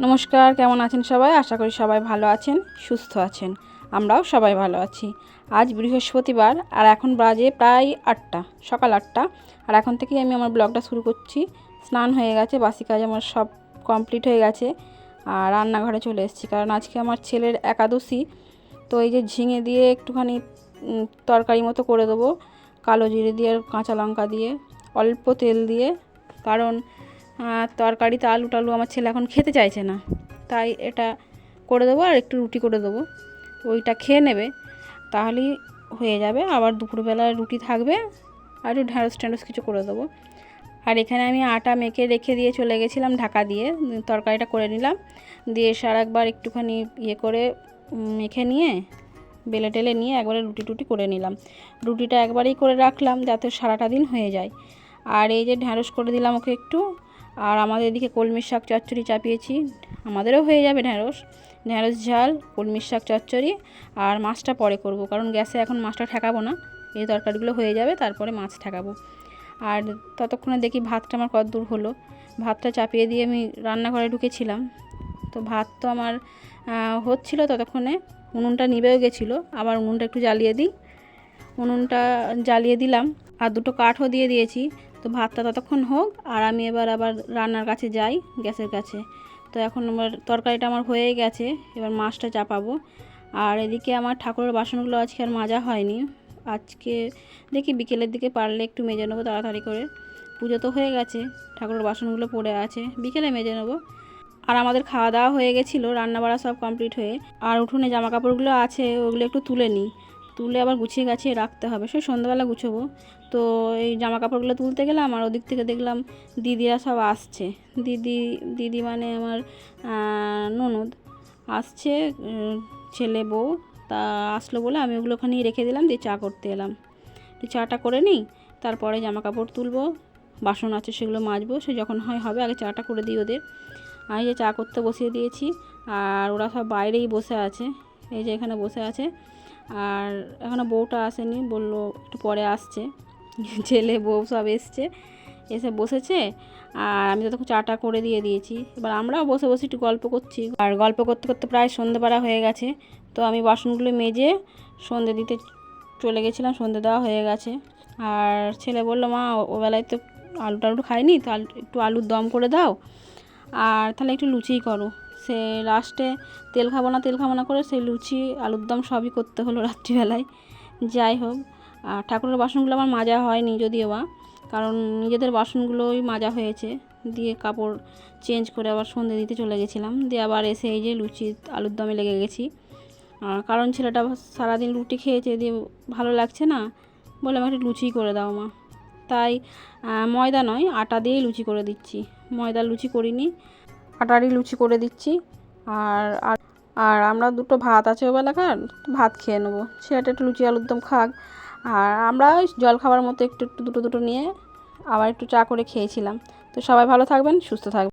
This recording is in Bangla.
নমস্কার, কেমন আছেন সবাই? আশা করি সবাই ভালো আছেন, সুস্থ আছেন। আমরাও সবাই ভালো আছি। আজ বৃহস্পতিবার আর এখন বাজে প্রায় 8টা, সকাল 8টা। আর এখন থেকেই আমি আমার ব্লগটা শুরু করছি। স্নান হয়ে গেছে, বাসি কাজ আমার সব কমপ্লিট হয়ে গেছে। আর রান্নাঘরে চলে এসেছি, কারণ আজকে আমার ছেলের একাদশী। তো এই যে ঝিঙে দিয়ে একটুখানি তরকারি মতো করে দেবো, কালো জিরে দিয়ে আর কাঁচা লঙ্কা দিয়ে, অল্প তেল দিয়ে। কারণ তরকারিতে আলু টালু আমার ছেলে এখন খেতে চাইছে না, তাই এটা করে দেবো। আর একটু রুটি করে দেবো, ওইটা খেয়ে নেবে, তাহলেই হয়ে যাবে। আবার দুপুরবেলায় রুটি থাকবে, আর একটু ঢ্যাঁড়স ট্যাঁড়স কিছু করে দেবো। আর এখানে আমি আটা মেখে রেখে দিয়ে চলে গেছিলাম ঢাকা দিয়ে, তরকারিটা করে নিলাম। দিয়ে এসে আর একবার একটুখানি করে মেখে নিয়ে বেলে টেলে নিয়ে একবারে রুটি টুটি করে নিলাম। রুটিটা একবারেই করে রাখলাম যাতে সারাটা দিন হয়ে যায়। আর এই যে ঢ্যাঁড়স করে দিলাম ওকে একটু। আর আমাদের এদিকে কলমির শাক চচ্চড়ি চাপিয়েছি, আমাদেরও হয়ে যাবে ঢ্যাঁড়স ঝাল, কলমির শাক চচ্চড়ি। আর মাছটা পরে করব, কারণ গ্যাসে এখন মাছটা ঠেকাবো না, এই তরকারিগুলো হয়ে যাবে তারপরে মাছ ঠেকাবো। আর ততক্ষণে দেখি ভাতটা আমার কতদূর হলো। ভাতটা চাপিয়ে দিয়ে আমি রান্নাঘরে ঢুকেছিলাম। তো ভাত তো আমার হচ্ছিল, ততক্ষণে উনুনটা নিভেও গেছিলো। আবার উনুনটা একটু জ্বালিয়ে দিই, উনুনটা জ্বালিয়ে দিলাম। আর দুটো কাঠও দিয়ে দিয়েছি। তো ভাতটা ততক্ষণ হোক, আর আমি আবার রান্নার কাছে যাই, গ্যাসের কাছে। তো এখন আমার তরকারিটা আমার হয়ে গেছে, এবার মাছটা চাপাবো। আর এদিকে আমার ঠাকুরের বাসনগুলো আজকে আর মাজা হয়নি। আজকে দেখি বিকেলের দিকে পারলে একটু মেজে নেবো তাড়াতাড়ি করে। পুজো তো হয়ে গেছে, ঠাকুরের বাসনগুলো পড়ে আছে, বিকেলে মেজে নেবো। আর আমাদের খাওয়া দাওয়া হয়ে গেছিলো, রান্নাবাড়া সব কমপ্লিট হয়ে। আর উঠোনে জামা কাপড়গুলো আছে, ওগুলো একটু তুলে নিই, তুলে আবার গুছিয়ে গাছিয়ে রাখতে হবে, সেই সন্ধ্যাবেলা গুছোবো। তো এই জামা কাপড়গুলো তুলতে গেলাম, আর ওদিক থেকে দেখলাম দিদিরা সব আসছে। দিদি মানে আমার ননদ আসছে, ছেলে বউ। তা আসলো বলে আমি ওগুলো ওখানেই রেখে দিলাম, দিয়ে চা করতে এলাম। চাটা করে নিই, তারপরে জামা কাপড় তুলবো, বাসন আছে সেগুলো মাজবো, সে যখন হবে, আগে চাটা করে দিই ওদের। আমি যে চা করতে বসিয়ে দিয়েছি, আর ওরা সব বাইরেই বসে আছে, এই যে এখানে বসে আছে। আর এখনও বউটা আসেনি, বললো একটু পরে আসছে। ছেলে বউ সব এসে বসেছে, আর আমি ততক্ষণ চাটা করে দিয়েছি। এবার আমরাও বসে বসে একটু গল্প করছি, আর গল্প করতে করতে প্রায় সন্ধ্যেবেলা হয়ে গেছে। তো আমি বাসনগুলো মেজে সন্ধ্যে দিতে চলে গেছিলাম, সন্ধ্যে দেওয়া হয়ে গেছে। আর ছেলে বললো, মা ওবেলায় তো আলু টালু খাইনি, তো একটু আলুর দম করে দাও, আর তাহলে একটু লুচিই করো। সে লাস্টে তেল খাবো না করে সেই লুচি আলুর দম সবই করতে হলো রাত্রিবেলায়। যাই হোক, আর ঠাকুরের বাসনগুলো আমার মাজা হয়নি যদিও বা, কারণ নিজেদের বাসনগুলোই মাজা হয়েছে। দিয়ে কাপড় চেঞ্জ করে আবার সন্ধ্যে দিতে চলে গেছিলাম, দিয়ে আবার এসে এই যে লুচি আলুর দমে লেগে গেছি। কারণ ছেলেটা সারাদিন রুটি খেয়েছে, দিয়ে ভালো লাগছে না, বলে আমাকে একটু লুচিই করে দাও মা। তাই ময়দা নয়, আটা দিয়েই লুচি করে দিচ্ছি। ময়দার লুচি করিনি, আটারই লুচি করে দিচ্ছি। আর আর আমরা দুটো ভাত আছে ওবেলাকার, ভাত খেয়ে নেবো, ছেলেটা একটু লুচি আলুর দম খাক। আর আমরা জল খাবার মতো একটু দুটো নিয়ে আবার একটু চা করে খেয়েছিলাম। তো সবাই ভালো থাকবেন, সুস্থ থাকবেন।